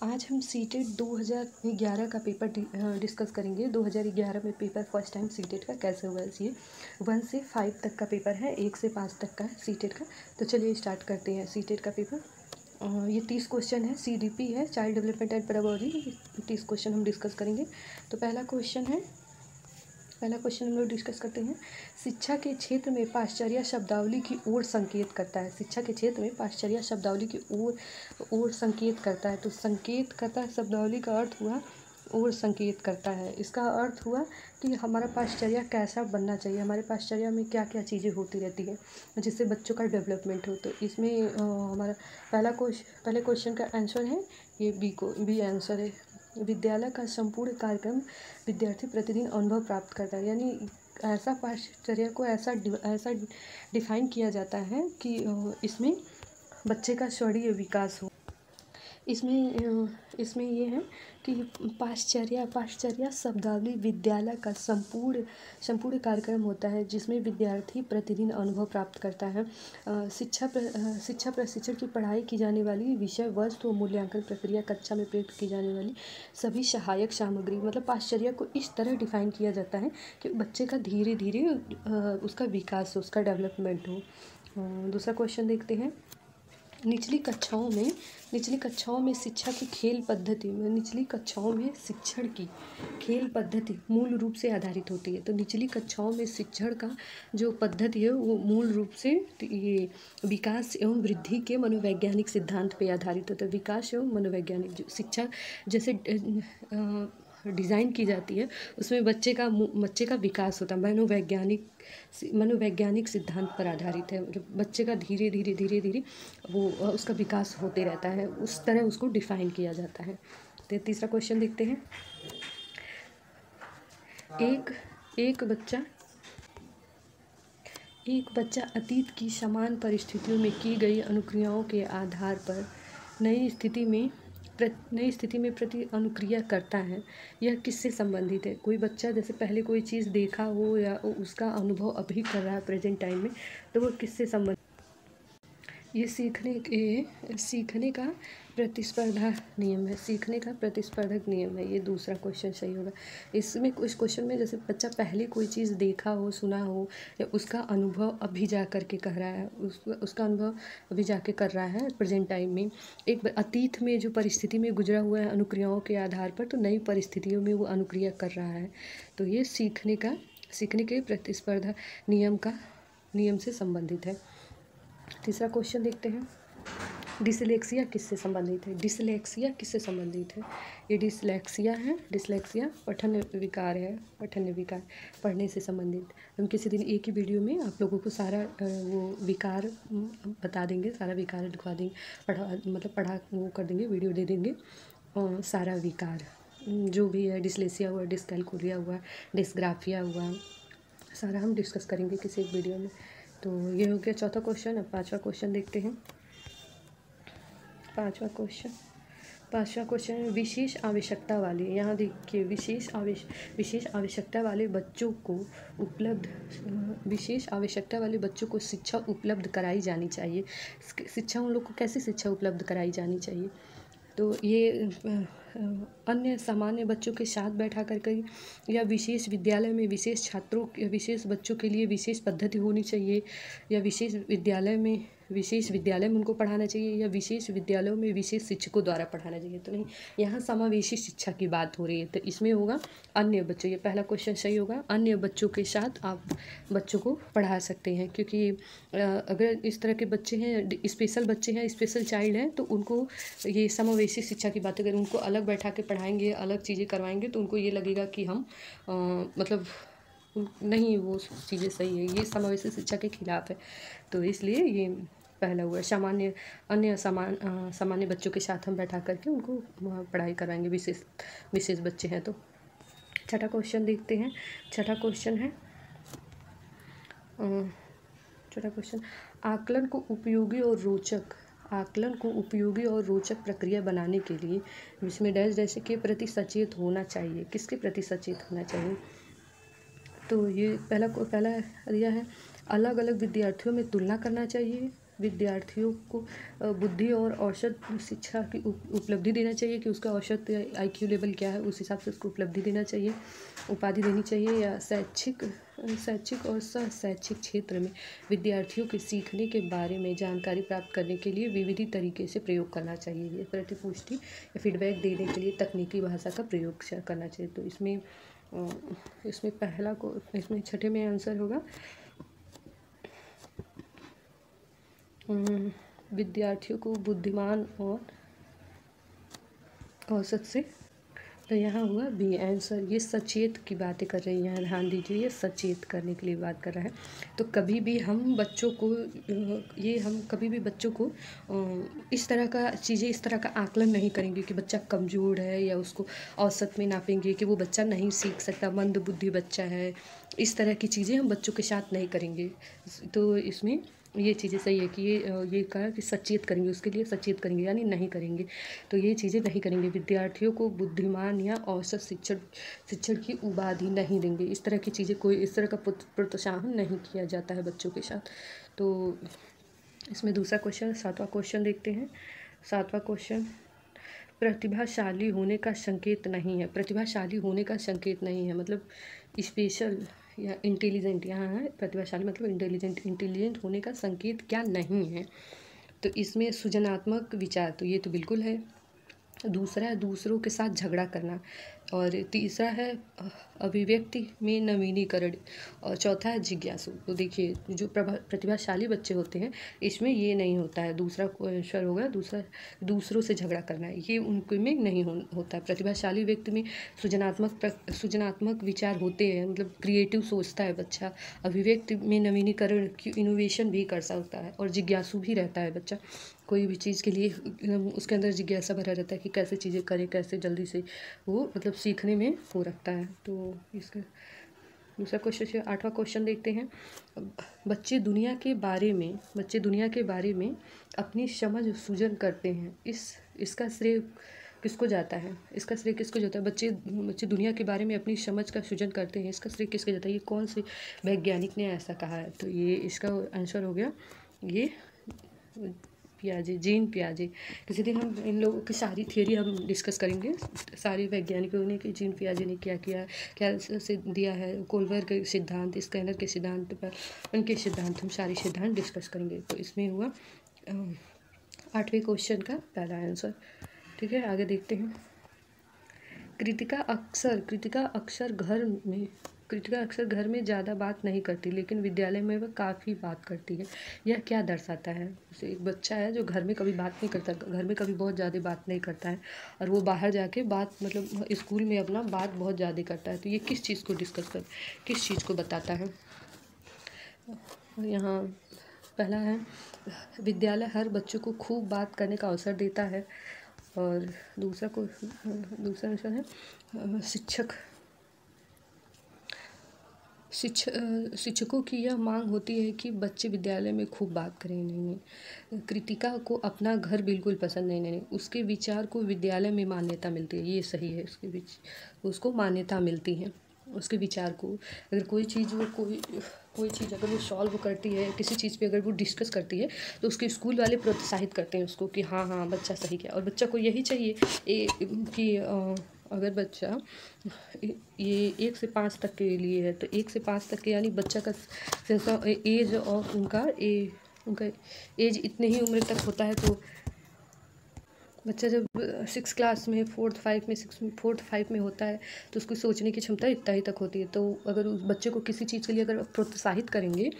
आज हम सीटेट 2011 का पेपर डिस्कस करेंगे। 2011 में पेपर फर्स्ट टाइम सीटेट का कैसे हुआ। ये 1 से 5 तक का पेपर है, 1 से 5 तक का है सीटेट का। तो चलिए स्टार्ट करते हैं सीटेट का पेपर। ये 30 क्वेश्चन है, CDP है, child development and pedagogy. 30 question हम डिस्कस करेंगे। तो पहला क्वेश्चन हम लोग डिस्कस करते हैं। शिक्षा के क्षेत्र में पाश्चात्य शब्दावली की ओर संकेत करता है। शिक्षा के क्षेत्र में पाश्चात्य शब्दावली की ओर संकेत करता है। तो संकेत करता है शब्दावली का अर्थ हुआ और संकेत करता है। इसका अर्थ हुआ कि हमारा पाश्चर्य कैसा बनना चाहिए, हमारे पाश्चर्य में क्या क्या चीज़ें होती रहती है जिससे बच्चों का डेवलपमेंट हो। तो इसमें हमारा पहले क्वेश्चन का आंसर है ये बी आंसर है। विद्यालय का संपूर्ण कार्यक्रम विद्यार्थी प्रतिदिन अनुभव प्राप्त करता है। यानी ऐसा पाश्चर्य को ऐसा डिफाइन किया जाता है कि इसमें बच्चे का शरीर विकास हो। इसमें ये है कि पाश्चर्य शब्दावली विद्यालय का संपूर्ण कार्यक्रम होता है जिसमें विद्यार्थी प्रतिदिन अनुभव प्राप्त करता है। शिक्षा प्रशिक्षण की पढ़ाई की जाने वाली विषय वस्तु और मूल्यांकन प्रक्रिया, कक्षा में प्रयुक्त की जाने वाली सभी सहायक सामग्री। मतलब पाश्चर्य को इस तरह डिफाइन किया जाता है कि बच्चे का धीरे धीरे उसका विकास हो, उसका डेवलपमेंट हो। दूसरा क्वेश्चन देखते हैं। निचली कक्षाओं में शिक्षा की खेल पद्धति में निचली कक्षाओं में शिक्षण की खेल पद्धति मूल रूप से आधारित होती है। तो निचली कक्षाओं में शिक्षण का जो पद्धति है वो मूल रूप से ये विकास एवं वृद्धि के मनोवैज्ञानिक सिद्धांत पे आधारित होता है। विकास एवं मनोवैज्ञानिक जो शिक्षा जैसे डिज़ाइन की जाती है उसमें बच्चे का विकास होता है, मनोवैज्ञानिक सिद्धांत पर आधारित है। मतलब बच्चे का धीरे धीरे वो उसका विकास होते रहता है, उस तरह उसको डिफाइन किया जाता है। तो तीसरा क्वेश्चन देखते हैं। एक बच्चा अतीत की समान परिस्थितियों में की गई अनुक्रियाओं के आधार पर नई स्थिति में प्रति अनुक्रिया करता है। यह किससे संबंधित है। कोई बच्चा जैसे पहले कोई चीज़ देखा हो या उसका अनुभव अभी कर रहा है प्रेजेंट टाइम में, तो वो किससे संबंधित। ये सीखने का प्रतिस्पर्धा नियम है। सीखने का प्रतिस्पर्धक नियम है। ये दूसरा क्वेश्चन सही होगा। इसमें इस क्वेश्चन में जैसे बच्चा पहले कोई चीज़ देखा हो, सुना हो या उसका अनुभव अभी जा कर के कर रहा है, उसका अनुभव अभी जाके कर रहा है प्रेजेंट टाइम में। एक अतीत में जो परिस्थिति में गुजरा हुआ है अनुक्रियाओं के आधार पर, तो नई परिस्थितियों में वो अनुक्रिया कर रहा है। तो ये सीखने के प्रतिस्पर्धा नियम से संबंधित है। तीसरा क्वेश्चन देखते हैं। डिसलेक्सिया किससे संबंधित है। ये डिसलेक्सिया पठन विकार पढ़ने से संबंधित। हम किसी दिन एक ही वीडियो में आप लोगों को सारा वो विकार बता देंगे, सारा विकार दिखा देंगे, पढ़ा वो कर देंगे, वीडियो दे देंगे। और सारा विकार जो भी है, डिसलेक्सिया हुआ, डिसकैलकुलिया हुआ, डिस्ग्राफिया हुआ, सारा हम डिस्कस करेंगे किसी एक वीडियो में। तो ये हो गया चौथा क्वेश्चन। अब पांचवा क्वेश्चन देखते हैं। पांचवा क्वेश्चन विशेष आवश्यकता वाले, यहाँ देखिए विशेष आवश्यकता वाले बच्चों को शिक्षा उपलब्ध कराई जानी चाहिए। शिक्षा उन लोग को कैसी शिक्षा उपलब्ध कराई जानी चाहिए। तो ये अन्य सामान्य बच्चों के साथ बैठा करके या विशेष विद्यालय में विशेष बच्चों के लिए विशेष पद्धति होनी चाहिए, या विशेष विद्यालय में उनको पढ़ाना चाहिए, या विशेष विद्यालयों में विशेष शिक्षकों द्वारा पढ़ाना चाहिए। तो नहीं, यहाँ समावेशी शिक्षा की बात हो रही है। तो इसमें होगा अन्य बच्चों। ये पहला क्वेश्चन सही होगा। अन्य बच्चों के साथ आप बच्चों को पढ़ा सकते हैं, क्योंकि अगर इस तरह के बच्चे हैं, स्पेशल बच्चे हैं, स्पेशल चाइल्ड हैं, तो उनको ये समावेशी शिक्षा की बात, अगर उनको अलग बैठा के पढ़ाएंगे, अलग चीज़ें करवाएंगे, तो उनको ये लगेगा कि हम नहीं, वो चीज़ें सही है, ये समावेशी शिक्षा के खिलाफ है। तो इसलिए ये पहला हुआ सामान्य बच्चों के साथ हम बैठा करके उनको पढ़ाई कराएंगे, विशेष बच्चे हैं तो। छठा क्वेश्चन देखते हैं। छठा क्वेश्चन आकलन को उपयोगी और रोचक प्रक्रिया बनाने के लिए इसमें डैश के प्रति सचेत होना चाहिए। किसके प्रति सचेत होना चाहिए। तो ये पहला दिया है, अलग अलग विद्यार्थियों में तुलना करना चाहिए, विद्यार्थियों को बुद्धि और औसत शिक्षा की उपलब्धि देना चाहिए कि उसका औसत IQ लेवल क्या है, उस हिसाब से उसको उपलब्धि देना चाहिए, उपाधि देनी चाहिए। या शैक्षिक और सह शैक्षिक क्षेत्र में विद्यार्थियों के सीखने के बारे में जानकारी प्राप्त करने के लिए विविध तरीके से प्रयोग करना चाहिए। ये प्रतिपुष्टि या फीडबैक देने के लिए तकनीकी भाषा का प्रयोग करना चाहिए। तो इसमें छठे में आंसर होगा विद्यार्थियों को बुद्धिमान और औसत से, तो यहाँ हुआ बी आंसर। ये सचेत की बातें कर रही हैं, ध्यान दीजिए, ये सचेत करने के लिए बात कर रहा है। तो कभी भी हम बच्चों को इस तरह का आकलन नहीं करेंगे कि बच्चा कमज़ोर है या उसको औसत में नापेंगे कि वो बच्चा नहीं सीख सकता, मंद बुद्धि बच्चा है, इस तरह की चीज़ें हम बच्चों के साथ नहीं करेंगे। तो इसमें ये चीज़ें सही है कि ये कहा कि सचेत करेंगे, उसके लिए सचेत करेंगे यानी नहीं करेंगे, तो ये चीज़ें नहीं करेंगे। विद्यार्थियों को बुद्धिमान या औसत शिक्षण की उपाधि नहीं देंगे, इस तरह की चीज़ें, कोई इस तरह का प्रोत्साहन नहीं किया जाता है बच्चों के साथ। तो इसमें दूसरा क्वेश्चन, 7वां क्वेश्चन देखते हैं। 7वां क्वेश्चन, प्रतिभाशाली होने का संकेत नहीं है। प्रतिभाशाली होने का संकेत नहीं है मतलब स्पेशल या इंटेलिजेंट, यहाँ है प्रतिभाशाली मतलब इंटेलिजेंट होने का संकेत क्या नहीं है। तो इसमें सृजनात्मक विचार, तो ये तो बिल्कुल है। दूसरा है दूसरों के साथ झगड़ा करना, और तीसरा है अभिव्यक्ति में नवीनीकरण, और चौथा है जिज्ञासु। तो देखिए जो प्रतिभाशाली बच्चे होते हैं इसमें ये नहीं होता है। दूसरा आंसर होगा दूसरों से झगड़ा करना, ये उनके में नहीं होता है। प्रतिभाशाली व्यक्ति में सृजनात्मक विचार होते हैं, मतलब क्रिएटिव सोचता है बच्चा, अभिव्यक्ति में नवीनीकरण की इनोवेशन भी कर सकता है, और जिज्ञासु भी रहता है बच्चा। कोई भी चीज़ के लिए उसके अंदर जिज्ञासा भरा रहता है कि कैसे चीज़ें करें, कैसे जल्दी से वो मतलब सीखने में वो रखता है। तो इसका दूसरा क्वेश्चन, 8वां क्वेश्चन देखते हैं। बच्चे दुनिया के बारे में अपनी समझ सृजन करते हैं, इसका श्रेय किसको जाता है? बच्चे दुनिया के बारे में अपनी समझ का सृजन करते हैं, इसका श्रेय किसको जाता है? ये कौन से वैज्ञानिक ने ऐसा कहा है? तो ये इसका आंसर हो गया ये जीन पियाजे। किसी दिन हम इन लोगों की सारी थियरी हम डिस्कस करेंगे, सारे वैज्ञानिकों ने कि जीन पियाजे ने क्या से दिया है, कोलबर के सिद्धांत, स्कैनर के सिद्धांत पर उनके सिद्धांत, हम सारे सिद्धांत डिस्कस करेंगे। तो इसमें हुआ 8वें क्वेश्चन का पहला आंसर। ठीक है, आगे देखते हैं। कृतिका अक्सर घर में ज़्यादा बात नहीं करती, लेकिन विद्यालय में वह काफ़ी बात करती है। यह क्या दर्शाता है? जैसे एक बच्चा है जो घर में कभी बात नहीं करता, घर में कभी बहुत ज़्यादा बात नहीं करता है, और वो बाहर जाके बात मतलब स्कूल में अपना बात बहुत ज़्यादा करता है। तो ये किस चीज़ को बताता है? यहाँ पहला है विद्यालय हर बच्चों को खूब बात करने का अवसर देता है, और दूसरा आंसर है शिक्षकों की यह मांग होती है कि बच्चे विद्यालय में खूब बात करें। नहीं, कृतिका को अपना घर बिल्कुल पसंद नहीं, उसके विचार को विद्यालय में मान्यता मिलती है, ये सही है। उसको मान्यता मिलती है, उसके विचार को। अगर कोई चीज़ अगर वो सॉल्व करती है, किसी चीज़ पे अगर वो डिस्कस करती है, तो उसके स्कूल वाले प्रोत्साहित करते हैं उसको कि हाँ बच्चा सही किया। और बच्चा को यही चाहिए कि अगर बच्चा ये 1 से 5 तक के लिए है, तो 1 से 5 तक के यानी बच्चा का सेंस ऑफ एज और उनका एज इतने ही उम्र तक होता है। तो बच्चा जब 6 क्लास में 4th 5 में होता है, तो उसकी सोचने की क्षमता इतना ही तक होती है। तो अगर उस बच्चे को किसी चीज़ के लिए अगर प्रोत्साहित करेंगे,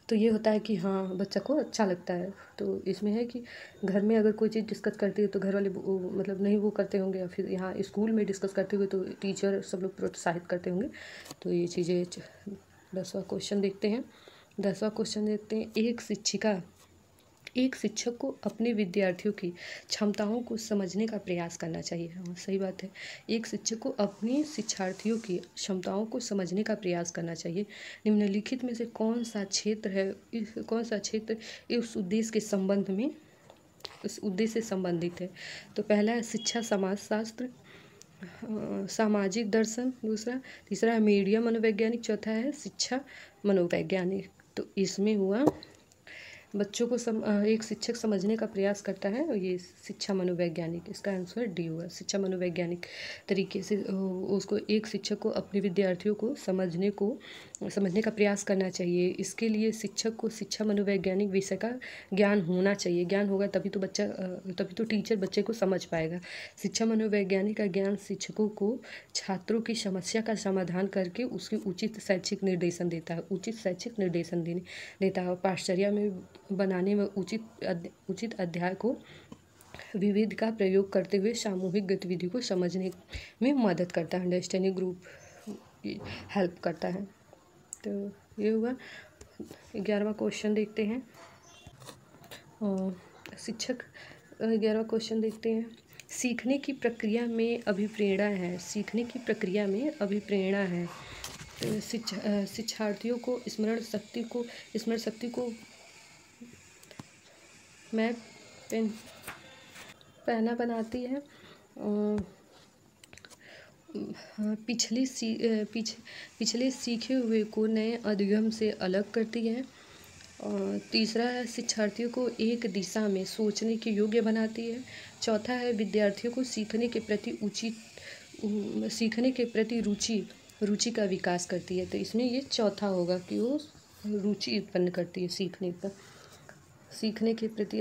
तो ये होता है कि हाँ बच्चा को अच्छा लगता है। तो इसमें है कि घर में अगर कोई चीज़ डिस्कस करती है तो घर वाले मतलब नहीं वो करते होंगे, या फिर यहाँ स्कूल में डिस्कस करते हुए तो टीचर सब लोग प्रोत्साहित करते होंगे। तो ये चीज़ें 10वां क्वेश्चन देखते हैं। 10वां क्वेश्चन देखते हैं। एक शिक्षक को अपने विद्यार्थियों की क्षमताओं को समझने का प्रयास करना चाहिए। हाँ सही बात है, एक शिक्षक को अपने शिक्षार्थियों की क्षमताओं को समझने का प्रयास करना चाहिए। निम्नलिखित में से कौन सा क्षेत्र इस उद्देश्य से संबंधित है? तो पहला है शिक्षा समाजशास्त्र, सामाजिक दर्शन तीसरा है मीडिया मनोवैज्ञानिक, चौथा है शिक्षा मनोवैज्ञानिक। तो इसमें हुआ बच्चों को एक शिक्षक समझने का प्रयास करता है, और ये शिक्षा मनोवैज्ञानिक, इसका आंसर डी होगा। शिक्षा मनोवैज्ञानिक तरीके से उसको एक शिक्षक को अपने विद्यार्थियों को समझने का प्रयास करना चाहिए। इसके लिए शिक्षक को शिक्षा मनोवैज्ञानिक विषय का ज्ञान होना चाहिए। ज्ञान होगा तभी तो टीचर बच्चे को समझ पाएगा। शिक्षा मनोवैज्ञानिक का ज्ञान शिक्षकों को छात्रों की समस्या का समाधान करके उसके उचित शैक्षिक निर्देशन देता है, उचित शैक्षिक निर्देशन देता है। पाठचर्या में बनाने में उचित अध्याय को विविध का प्रयोग करते हुए सामूहिक गतिविधि को समझने में मदद करता है। अंडरस्टैंडिंग ग्रुप हेल्प करता है। तो ये हुआ। 11वां क्वेश्चन देखते हैं। 11वां क्वेश्चन देखते हैं। सीखने की प्रक्रिया में अभिप्रेरणा है। सीखने की प्रक्रिया में अभिप्रेरणा है। शिक्षार्थियों को स्मरण शक्ति को मैप पहना बनाती है। पिछले सीखे हुए को नए अधिगम से अलग करती है। और तीसरा है शिक्षार्थियों को एक दिशा में सोचने के योग्य बनाती है। चौथा है विद्यार्थियों को सीखने के प्रति रुचि का विकास करती है। तो इसमें ये चौथा होगा कि वो रुचि उत्पन्न करती है सीखने के प्रति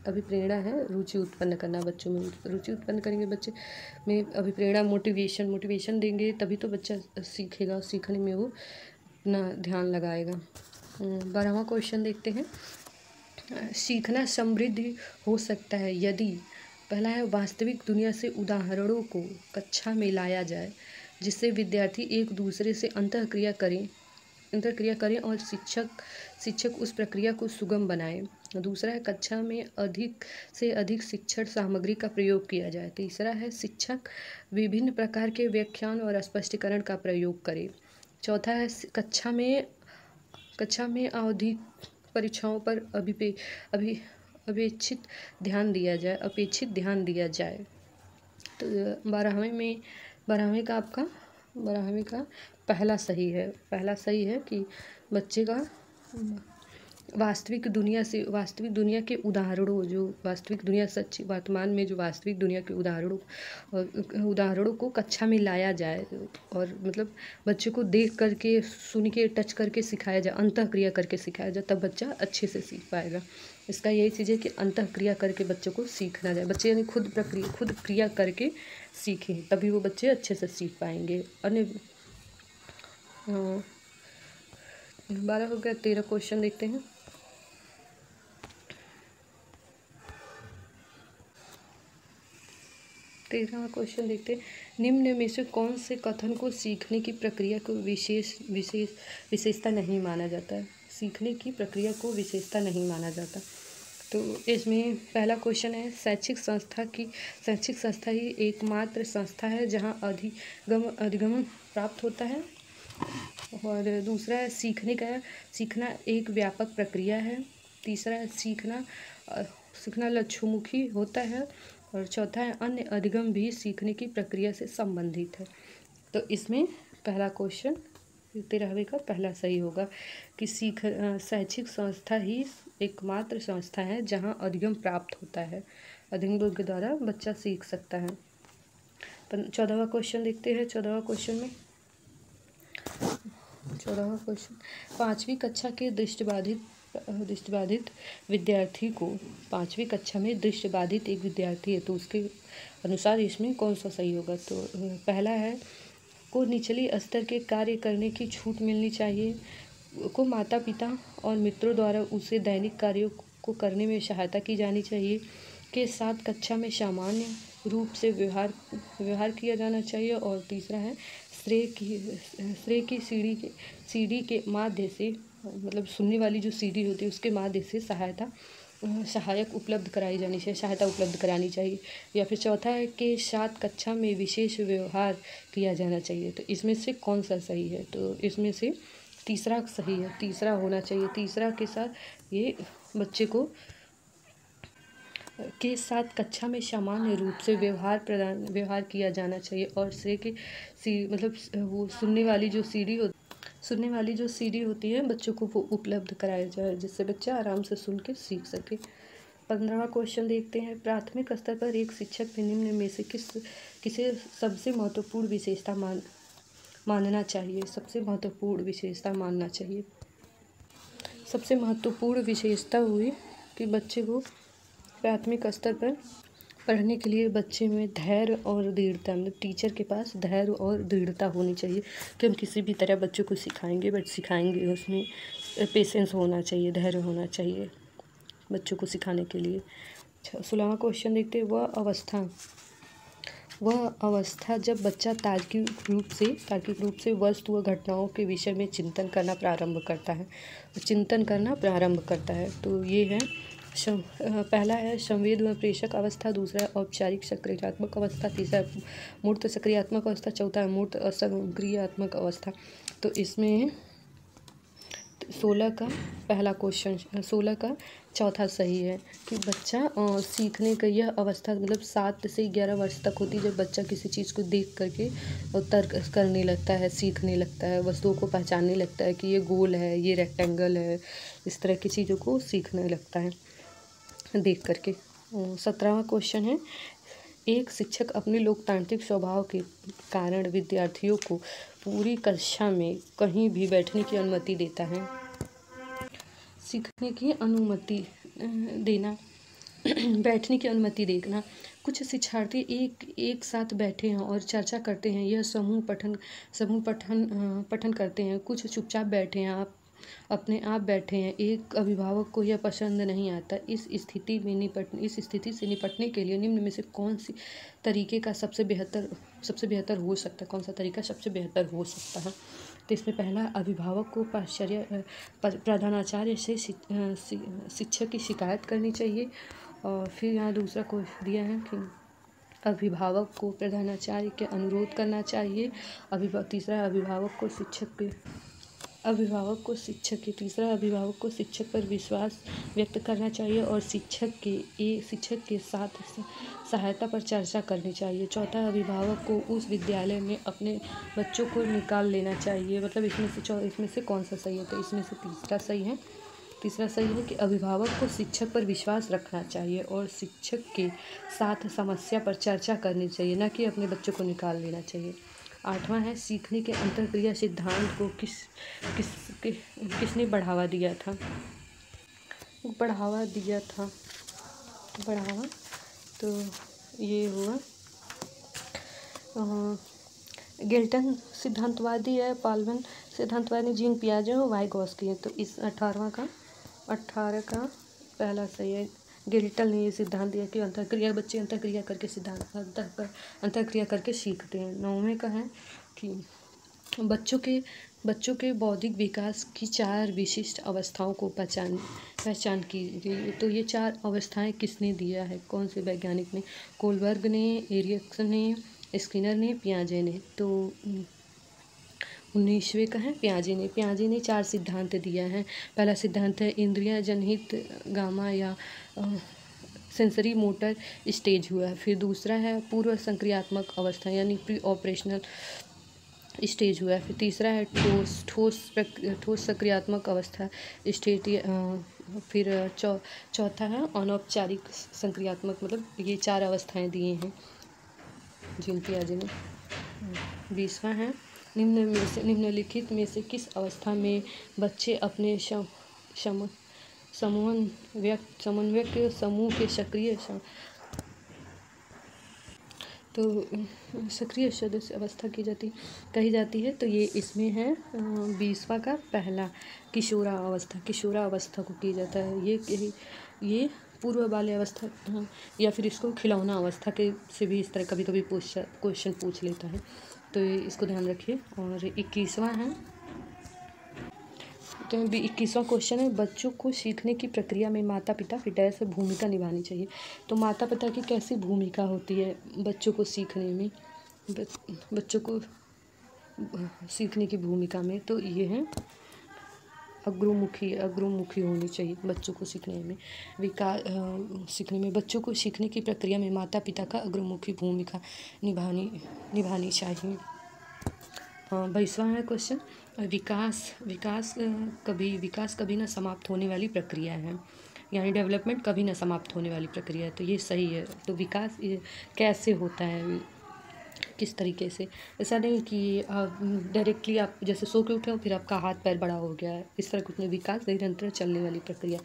अभिप्रेरणा है, रुचि उत्पन्न करना। बच्चों में रुचि उत्पन्न करेंगे, बच्चे में अभिप्रेरणा, मोटिवेशन देंगे तभी तो बच्चा सीखेगा, सीखने में वो अपना ध्यान लगाएगा। 12वां क्वेश्चन देखते हैं। सीखना समृद्धि हो सकता है यदि, पहला है वास्तविक दुनिया से उदाहरणों को कक्षा में लाया जाए जिससे विद्यार्थी एक दूसरे से अंतःक्रिया करें और शिक्षक उस प्रक्रिया को सुगम बनाए। दूसरा है कक्षा में अधिक से अधिक शिक्षण सामग्री का प्रयोग किया जाए। तीसरा है शिक्षक विभिन्न प्रकार के व्याख्यान और स्पष्टीकरण का प्रयोग करे। चौथा है कक्षा में आवधिक परीक्षाओं पर अपेक्षित ध्यान दिया जाए। तो 12वें का पहला सही है कि बच्चे का वास्तविक दुनिया के उदाहरणों, जो वास्तविक दुनिया सच्ची वर्तमान में जो वास्तविक दुनिया के उदाहरणों को कक्षा में लाया जाए, और मतलब बच्चे को देख करके, सुन के, टच करके सिखाया जाए, अंतःक्रिया करके सिखाया जाए, तब बच्चा अच्छे से सीख पाएगा। इसका यही चीज़ है कि अंतःक्रिया करके बच्चों को सीखना जाए। बच्चे यानी खुद क्रिया करके सीखें, तभी वो बच्चे अच्छे से सीख पाएंगे। 12 हो गया। 13 क्वेश्चन देखते हैं। 13वां क्वेश्चन देखते हैं। निम्न में से कौन से कथन को सीखने की प्रक्रिया को विशेषता नहीं माना जाता है? सीखने की प्रक्रिया को विशेषता नहीं माना जाता। तो इसमें पहला क्वेश्चन है शैक्षिक संस्था ही एकमात्र संस्था है जहां अधिगम प्राप्त होता है। और दूसरा है सीखना एक व्यापक प्रक्रिया है। तीसरा है सीखना लक्ष्योन्मुखी होता है। और चौथा है अन्य अधिगम भी सीखने की प्रक्रिया से संबंधित है। तो इसमें पहला क्वेश्चन 13वें का पहला सही होगा कि शैक्षिक संस्था ही एकमात्र संस्था है जहां अधिगम प्राप्त होता है। अधिगम के द्वारा बच्चा सीख सकता है। 14वां क्वेश्चन देखते हैं। 14वां क्वेश्चन 5वीं कक्षा के दृष्टिबाधित विद्यार्थी को 5वीं कक्षा में दृष्टिबाधित एक विद्यार्थी है, तो उसके अनुसार इसमें कौन सा सही होगा? तो पहला है को निचली स्तर के कार्य करने की छूट मिलनी चाहिए, को माता पिता और मित्रों द्वारा उसे दैनिक कार्यों को करने में सहायता की जानी चाहिए, के साथ कक्षा में सामान्य रूप से व्यवहार किया जाना चाहिए। और तीसरा है श्रेय की सीढ़ी के माध्यम से, मतलब सुनने वाली जो सीढ़ी होती है उसके माध्यम से सहायता उपलब्ध करानी चाहिए। या फिर चौथा है के साथ कक्षा में विशेष व्यवहार किया जाना चाहिए। तो इसमें से कौन सा सही है? तो इसमें से तीसरा सही है, तीसरा होना चाहिए। तीसरा के साथ ये बच्चे को के साथ कक्षा में सामान्य रूप से व्यवहार किया जाना चाहिए। और श्रेय की मतलब वो सुनने वाली जो सीढ़ी होती सुनने वाली जो सीडी होती है बच्चों को वो उपलब्ध कराया जाए, जिससे बच्चा आराम से सुन के सीख सके। 15वां क्वेश्चन देखते हैं। प्राथमिक स्तर पर एक शिक्षक में निम्न में से किसे सबसे महत्वपूर्ण विशेषता मानना चाहिए? सबसे महत्वपूर्ण विशेषता मानना चाहिए। सबसे महत्वपूर्ण विशेषता हुई कि बच्चे को प्राथमिक स्तर पर पढ़ने के लिए बच्चे में धैर्य और दृढ़ता, मतलब टीचर के पास धैर्य और दृढ़ता होनी चाहिए कि हम किसी भी तरह बच्चों को सिखाएंगे, बट सिखाएंगे उसमें पेशेंस होना चाहिए, धैर्य होना चाहिए बच्चों को सिखाने के लिए। 16वां क्वेश्चन देखते हैं। वह अवस्था जब बच्चा तार्किक रूप से वस्तु व घटनाओं के विषय में चिंतन करना प्रारंभ करता है। तो ये है पहला है संवेद व प्रेषक अवस्था, दूसरा है औपचारिक सक्रियात्मक अवस्था, तीसरा है मूर्त सक्रियात्मक अवस्था, चौथा है मूर्त असक्रियात्मक अवस्था। तो इसमें 16 का पहला क्वेश्चन, 16 का चौथा सही है कि बच्चा सीखने का यह अवस्था मतलब 7 से 11 वर्ष तक होती है, जब बच्चा किसी चीज़ को देख करके तर्क करने लगता है, सीखने लगता है, वस्तुओं को पहचानने लगता है कि ये गोल है, ये रेक्टेंगल है, इस तरह की चीज़ों को सीखने लगता है देख करके। 17वां क्वेश्चन है। एक शिक्षक अपने लोकतांत्रिक स्वभाव के कारण विद्यार्थियों को पूरी कक्षा में कहीं भी बैठने की अनुमति देता है। सीखने की अनुमति देना बैठने की अनुमति देना। कुछ शिक्षार्थी एक साथ बैठे हैं और चर्चा करते हैं, यह समूह पठन करते हैं। कुछ चुपचाप बैठे हैं, अपने आप बैठे हैं। एक अभिभावक को यह पसंद नहीं आता। इस स्थिति से निपटने के लिए निम्न में से कौन सी तरीके का सबसे बेहतर हो सकता है? कौन सा तरीका सबसे बेहतर हो सकता है? तो इसमें पहला, अभिभावक को प्रधानाचार्य से शिक्षक की शिकायत करनी चाहिए। और फिर यहाँ दूसरा क्वेश्चन दिया है कि अभिभावक को प्रधानाचार्य के अनुरोध करना चाहिए। तीसरा, अभिभावक को शिक्षक पर विश्वास व्यक्त करना चाहिए और शिक्षक के साथ सहायता पर चर्चा करनी चाहिए। चौथा, अभिभावक को उस विद्यालय में अपने बच्चों को निकाल लेना चाहिए। मतलब इसमें से कौन सा सही है? तो इसमें से तीसरा सही है कि अभिभावक को शिक्षक पर विश्वास रखना चाहिए और शिक्षक के साथ समस्या पर चर्चा करनी चाहिए, न कि अपने बच्चों को निकाल लेना चाहिए। 8वां है, सीखने के अंतःक्रिया सिद्धांत को किसने बढ़ावा दिया था? तो ये हुआ गेल्टन सिद्धांतवादी है, पाल्वन सिद्धांतवादी, जीन पियाजे और वाइगॉस्की है। तो इस 18 का पहला सही है। गेल्टन ने ये सिद्धांत दिया कि बच्चे अंतःक्रिया करके सीखते हैं। 9वें का है कि बच्चों के बौद्धिक विकास की 4 विशिष्ट अवस्थाओं को पहचान की गई। तो ये 4 अवस्थाएं किसने दिया है? कौन से वैज्ञानिक ने? कोलबर्ग ने, एरिक्सन ने, स्किनर ने, पियाजे ने। तो 19वें का है पियाजे ने 4 सिद्धांत दिया है। पहला सिद्धांत है इंद्रिय जनहित गामा या सेंसरी मोटर स्टेज हुआ। फिर दूसरा है पूर्व संक्रियात्मक अवस्था यानी प्री ऑपरेशनल स्टेज हुआ। फिर तीसरा है ठोस सक्रियात्मक अवस्था स्टेट। फिर चौथा है अनौपचारिक संक्रियात्मक, मतलब ये 4 अवस्थाएं दिए हैं जीन पियाजे ने। 20वां है निम्नलिखित में से किस अवस्था में बच्चे अपने समन्वयक समूह के सक्रिय सदस्य अवस्था कही जाती है। तो ये इसमें है 20वां का पहला किशोरा अवस्था को की जाता है। ये पूर्व बाल्य अवस्था या फिर इसको खिलौना अवस्था के से भी इस तरह कभी कभी क्वेश्चन पूछ लेता है, तो इसको ध्यान रखिए। और 21वां है, तो 21वां क्वेश्चन है बच्चों को सीखने की प्रक्रिया में माता पिता की डैश भूमिका निभानी चाहिए। तो माता पिता की कैसी भूमिका होती है बच्चों को सीखने में, बच्चों को सीखने की भूमिका में? तो ये है अग्रमुखी होनी चाहिए बच्चों को सीखने में बच्चों को सीखने की प्रक्रिया में माता पिता का अग्रमुखी भूमिका निभानी चाहिए। 22वां है क्वेश्चन, विकास कभी ना समाप्त होने वाली प्रक्रिया है, यानी डेवलपमेंट कभी ना समाप्त होने वाली प्रक्रिया है, तो ये सही है। तो विकास ये कैसे होता है, किस तरीके से? ऐसा नहीं कि डायरेक्टली आप जैसे सो के उठे हो फिर आपका हाथ पैर बड़ा हो गया है, इस तरह कुछ नहीं। विकास निरंतर चलने वाली प्रक्रिया।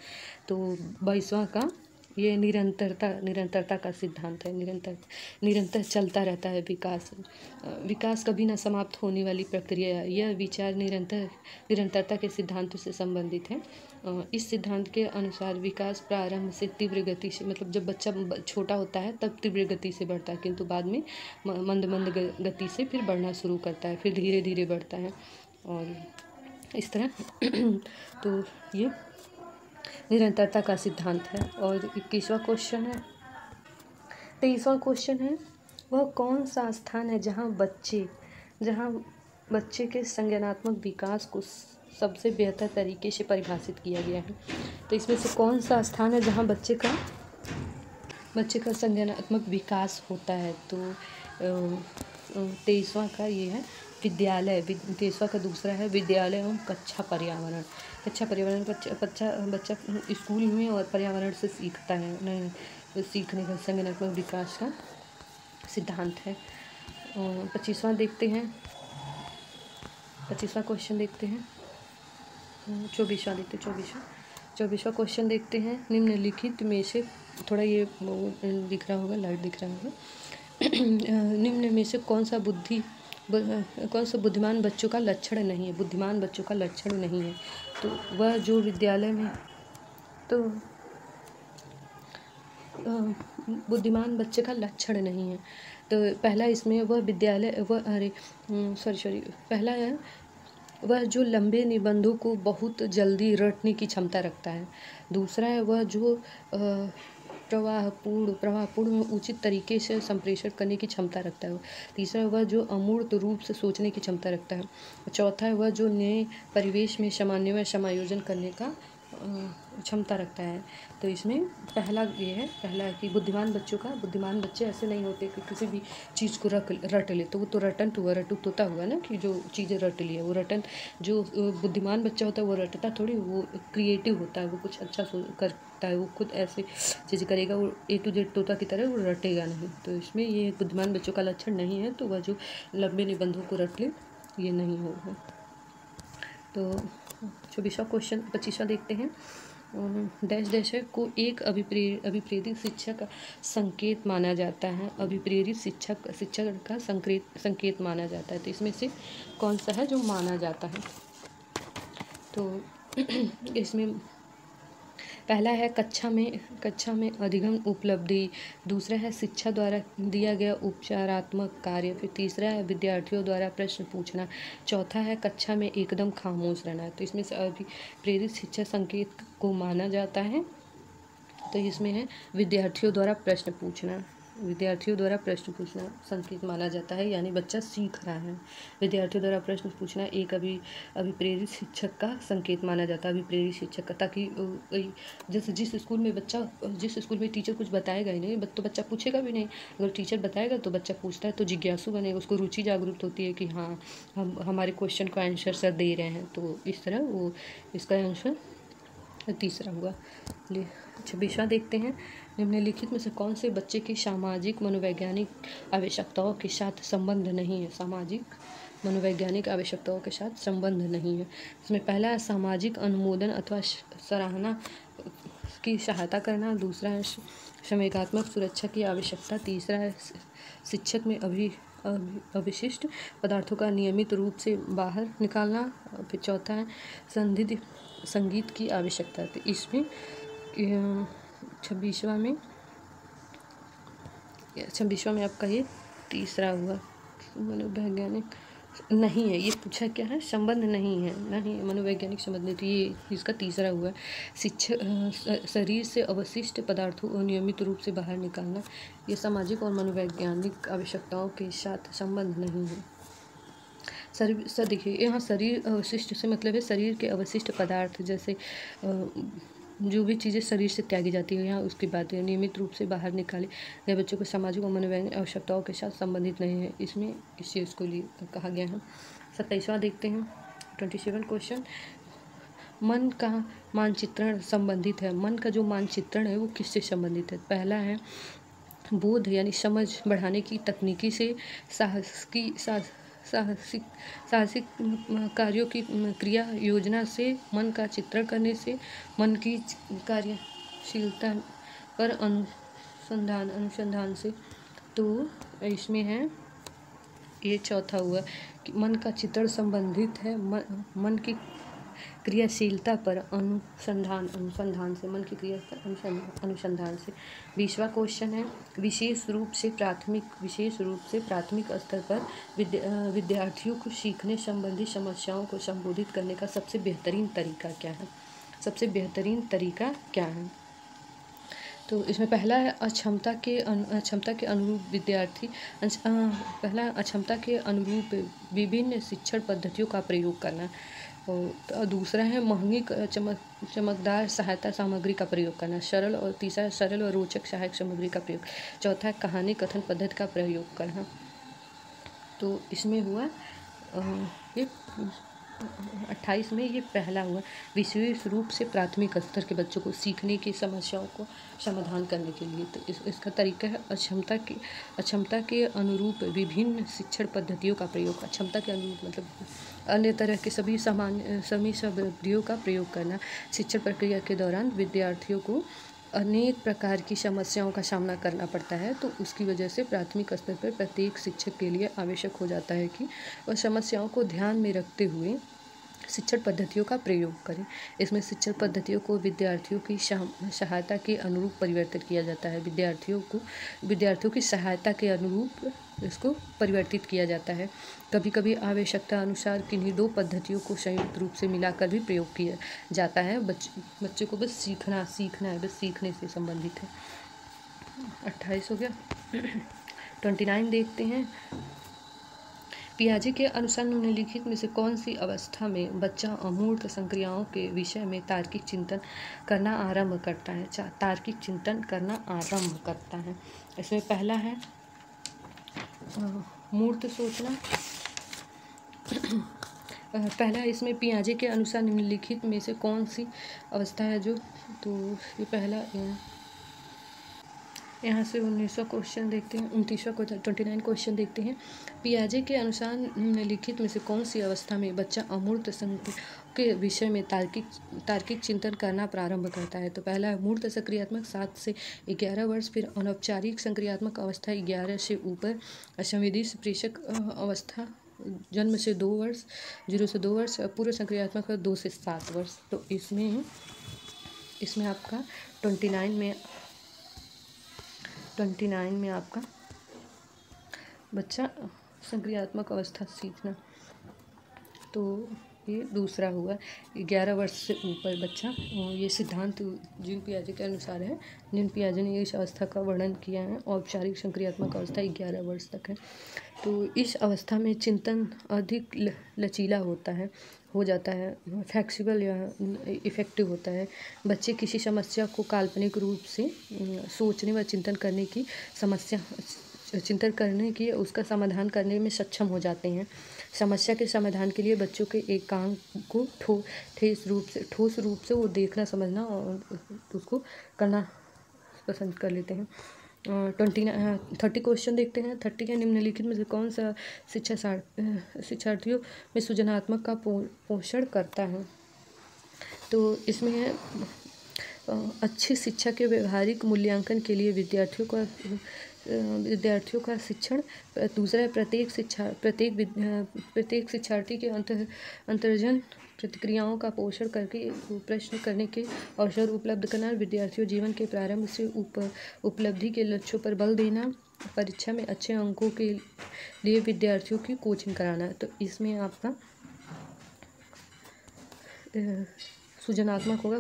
तो 22वां का ये निरंतरता का सिद्धांत है। निरंतर चलता रहता है विकास। विकास कभी ना समाप्त होने वाली प्रक्रिया, यह विचार निरंतरता के सिद्धांतों से संबंधित है। इस सिद्धांत के अनुसार विकास प्रारंभ से तीव्र गति से, मतलब जब बच्चा छोटा होता है तब तीव्र गति से बढ़ता है, किंतु बाद में मंद गति से फिर बढ़ना शुरू करता है, फिर धीरे धीरे बढ़ता है, और इस तरह तो ये निरंतरता का सिद्धांत है। और 21वां क्वेश्चन है, 23वां क्वेश्चन है, वह कौन सा स्थान है जहाँ बच्चे के संज्ञानात्मक विकास को सबसे बेहतर तरीके से परिभाषित किया गया है? तो इसमें से कौन सा स्थान है जहाँ बच्चे का संज्ञानात्मक विकास होता है? तो 23वां का ये है विद्यालय। 23वां का दूसरा है विद्यालय एवं कक्षा पर्यावरण। बच्चा स्कूल में और पर्यावरण से सीखता है, सीखने का संज्ञानात्मक विकास का सिद्धांत है। 25वां देखते हैं, 25वां क्वेश्चन देखते हैं। 24वां क्वेश्चन देखते हैं। निम्नलिखित में से, थोड़ा ये दिख रहा होगा, लाइट दिख रहा होगा। निम्न में से कौन सा बुद्धिमान बच्चों का लक्षण नहीं है? बुद्धिमान बच्चों का लक्षण नहीं है, तो वह जो विद्यालय में, तो बुद्धिमान बच्चे का लक्षण नहीं है। तो पहला इसमें वह विद्यालय पहला है वह जो लंबे निबंधों को बहुत जल्दी रटने की क्षमता रखता है। दूसरा है वह जो प्रवाहपूर्ण उचित तरीके से संप्रेषण करने की क्षमता रखता है। तीसरा है वह जो अमूर्त रूप से सोचने की क्षमता रखता है। चौथा है वह जो नए परिवेश में सामान्य समायोजन करने का क्षमता रखता है। तो इसमें पहला ये है, पहला है कि बुद्धिमान बच्चे ऐसे नहीं होते कि किसी भी चीज़ को रट ले, तो वो तो रटू तोता हुआ ना, कि जो चीज़ें रट ली है वो रटन। जो बुद्धिमान बच्चा होता है वो रटता थोड़ी, वो क्रिएटिव होता है, वो कुछ अच्छा करता है, वो खुद ऐसे चीज़ करेगा, वो A to Z तोता की तरह वो रटेगा नहीं। तो इसमें ये बुद्धिमान बच्चों का लक्षण नहीं है, तो वह जो लंबे निबंधों को रट ले, ये नहीं होगा। तो 24वां क्वेश्चन, 25वां देखते हैं। डैश को एक अभिप्रेरित शिक्षक का संकेत माना जाता है। अभिप्रेरित शिक्षक का संकेत माना जाता है। तो इसमें से कौन सा है जो माना जाता है? तो इसमें पहला है कक्षा में अधिगम उपलब्धि। दूसरा है शिक्षा द्वारा दिया गया उपचारात्मक कार्य। फिर तीसरा है विद्यार्थियों द्वारा प्रश्न पूछना। चौथा है कक्षा में एकदम खामोश रहना। तो इसमें से अभिप्रेरित शिक्षा संकेत को माना जाता है। तो इसमें है विद्यार्थियों द्वारा प्रश्न पूछना संकेत माना जाता है, यानी बच्चा सीख रहा है। विद्यार्थियों द्वारा प्रश्न पूछना एक अभिप्रेरित शिक्षक का संकेत माना जाता है, अभिप्रेरित शिक्षक का, ताकि जैसे जिस स्कूल में टीचर कुछ बताएगा ही नहीं, तो बच्चा पूछेगा भी नहीं। अगर टीचर बताएगा तो बच्चा पूछता है, तो जिज्ञासु बनेगा, उसको रुचि जागरूक होती है कि हाँ, हम हमारे क्वेश्चन का आंसर सर दे रहे हैं। तो इस तरह वो इसका आंसर तीसरा हुआ। 26वां देखते हैं। निम्नलिखित में से कौन से बच्चे की सामाजिक मनोवैज्ञानिक आवश्यकताओं के साथ संबंध नहीं है? सामाजिक मनोवैज्ञानिक आवश्यकताओं के साथ संबंध नहीं है। इसमें पहला है सामाजिक अनुमोदन अथवा सराहना की सहायता करना। दूसरा है संवेगात्मक सुरक्षा की आवश्यकता। तीसरा है शिक्षक में अवशिष्ट पदार्थों का नियमित रूप से बाहर निकालना। फिर चौथा है संगीत की आवश्यकता। तो इसमें 26वां में आपका ये तीसरा हुआ। मनोवैज्ञानिक नहीं है, ये पूछा क्या है? संबंध नहीं है, मनोवैज्ञानिक संबंध नहीं, तो ये इसका तीसरा हुआ। शरीर से अवशिष्ट पदार्थों को नियमित रूप से बाहर निकालना, ये सामाजिक और मनोवैज्ञानिक आवश्यकताओं के साथ संबंध नहीं है। देखिए यहाँ शरीर अवशिष्ट से मतलब है शरीर के अवशिष्ट पदार्थ, जैसे जो भी चीज़ें शरीर से त्यागी जाती है यहाँ उसकी बात है। नियमित रूप से बाहर निकाले गए बच्चों को सामाजिक और मनोवैज्ञानिक आवश्यकताओं के साथ संबंधित नहीं है, इसमें इस चीज़ को लिए कहा गया है। 27वां देखते हैं 27 क्वेश्चन, मन का मानचित्रण संबंधित है। मन का जो मानचित्रण है वो किससे संबंधित है? पहला है बोध यानी समझ बढ़ाने की तकनीकी से, साहसिक कार्यों की क्रिया योजना से, मन का चित्रण करने से, मन की कार्यशीलता पर अनुसंधान से। तो इसमें है ये चौथा हुआ कि मन का चित्रण संबंधित है मन की क्रियाशीलता पर अनुसंधान से, मन की क्रिया पर अनुसंधान से। 20वां क्वेश्चन है विशेष रूप से प्राथमिक स्तर पर विद्यार्थियों को सीखने संबंधी समस्याओं को संबोधित करने का सबसे बेहतरीन तरीका क्या है? तो इसमें पहला है अक्षमता के अनुरूप विद्यार्थी पहला अक्षमता के अनुरूप विभिन्न शिक्षण पद्धतियों का प्रयोग करना, और दूसरा है महंगी चमकदार सहायता सामग्री का प्रयोग करना, तीसरा सरल और रोचक सहायक सामग्री का प्रयोग, चौथा है कहानी कथन पद्धति का प्रयोग करना। तो इसमें हुआ ये 28 में ये पहला हुआ विशेष रूप से प्राथमिक स्तर के बच्चों को सीखने की समस्याओं को समाधान करने के लिए। तो इसका तरीका है अक्षमता के अनुरूप विभिन्न शिक्षण पद्धतियों का प्रयोग। अक्षमता के अनुरूप मतलब अन्य तरह के सभी सामग्रियों का प्रयोग करना। शिक्षण प्रक्रिया के दौरान विद्यार्थियों को अनेक प्रकार की समस्याओं का सामना करना पड़ता है, तो उसकी वजह से प्राथमिक स्तर पर प्रत्येक शिक्षक के लिए आवश्यक हो जाता है कि वह समस्याओं को ध्यान में रखते हुए शिक्षण पद्धतियों का प्रयोग करें। इसमें शिक्षण पद्धतियों को विद्यार्थियों की सहायता के अनुरूप परिवर्तित किया जाता है। विद्यार्थियों की सहायता के अनुरूप इसको परिवर्तित किया जाता है। कभी कभी आवश्यकता अनुसार किन्हीं दो पद्धतियों को संयुक्त रूप से मिलाकर भी प्रयोग किया जाता है। बच्चे को बस सीखना है, बस सीखने से संबंधित है। 28 हो गया। 29 देखते हैं। पियाजे के अनुसार निम्नलिखित में से कौन सी अवस्था में बच्चा अमूर्त संक्रियाओं के विषय में तार्किक चिंतन करना आरंभ करता है? इसमें पहला है मूर्त सोचना। पहला इसमें पियाजे के अनुसार निम्नलिखित में से कौन सी अवस्था है जो, तो ये पहला यहाँ से 29वां क्वेश्चन देखते हैं, 29वां क्वेश्चन देखते हैं। पियाजे के अनुसार निम्नलिखित में से कौन सी अवस्था में बच्चा अमूर्त के विषय में तार्किक चिंतन करना प्रारंभ करता है? तो पहला है मूर्त सक्रियात्मक 7 से 11 वर्ष, फिर अनौपचारिक सक्रियात्मक अवस्था 11 से ऊपर, असंवेदी प्रेषक अवस्था जन्म से 2 वर्ष, 0 से 2 वर्ष, पूर्व सक्रियात्मक 2 से 7 वर्ष। तो इसमें आपका 29 में आपका बच्चा सक्रियात्मक अवस्था सीखना, तो ये दूसरा हुआ। 11 वर्ष से ऊपर बच्चा, ये सिद्धांत जिन पियाजे के अनुसार है, जिन पियाजे ने इस अवस्था का वर्णन किया है। औपचारिक सक्रियात्मक अवस्था 11 वर्ष तक है। तो इस अवस्था में चिंतन अधिक लचीला हो जाता है, फ्लेक्सिबल या इफ़ेक्टिव होता है। बच्चे किसी समस्या को काल्पनिक रूप से सोचने व चिंतन करने की उसका समाधान करने में सक्षम हो जाते हैं। समस्या के समाधान के लिए बच्चों के एक काम को ठोस रूप से वो देखना, समझना और उसको करना पसंद कर लेते हैं। 30 क्वेश्चन देखते हैं। 30 के निम्नलिखित में से कौन सा शिक्षार्थियों में सृजनात्मक का पोषण करता है? तो इसमें है अच्छी शिक्षा के व्यवहारिक मूल्यांकन के लिए विद्यार्थियों का शिक्षण। दूसरा है प्रत्येक शिक्षार्थी के अंतर्जन प्रतिक्रियाओं का पोषण करके प्रश्न करने के अवसर उपलब्ध करना। विद्यार्थियों जीवन के प्रारंभ से उपलब्धि के लक्ष्यों पर बल देना। परीक्षा में अच्छे अंकों के लिए विद्यार्थियों की कोचिंग कराना। तो इसमें आपका सृजनात्मक होगा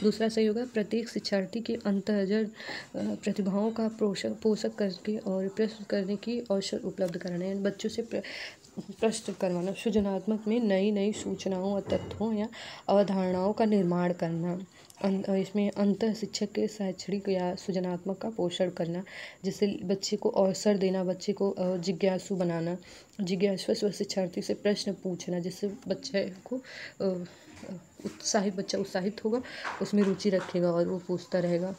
दूसरा सही होगा प्रत्येक शिक्षार्थी के अंतर्जन प्रतिभाओं का पोषण करके और प्रश्न करने की अवसर उपलब्ध कराना, यानी बच्चों से प्रश्न करवाना। सृजनात्मक में नई सूचनाओं और तथ्यों या अवधारणाओं का निर्माण करना। इसमें अंतः शिक्षक के शैक्षणिक या सृजनात्मक का पोषण करना, जिससे बच्चे को अवसर देना, बच्चे को जिज्ञासु बनाना, जिज्ञासु शिक्षार्थी से प्रश्न पूछना, जिससे बच्चे को बच्चा उत्साहित होगा, उसमें रुचि रखेगा और वो पूछता रहेगा।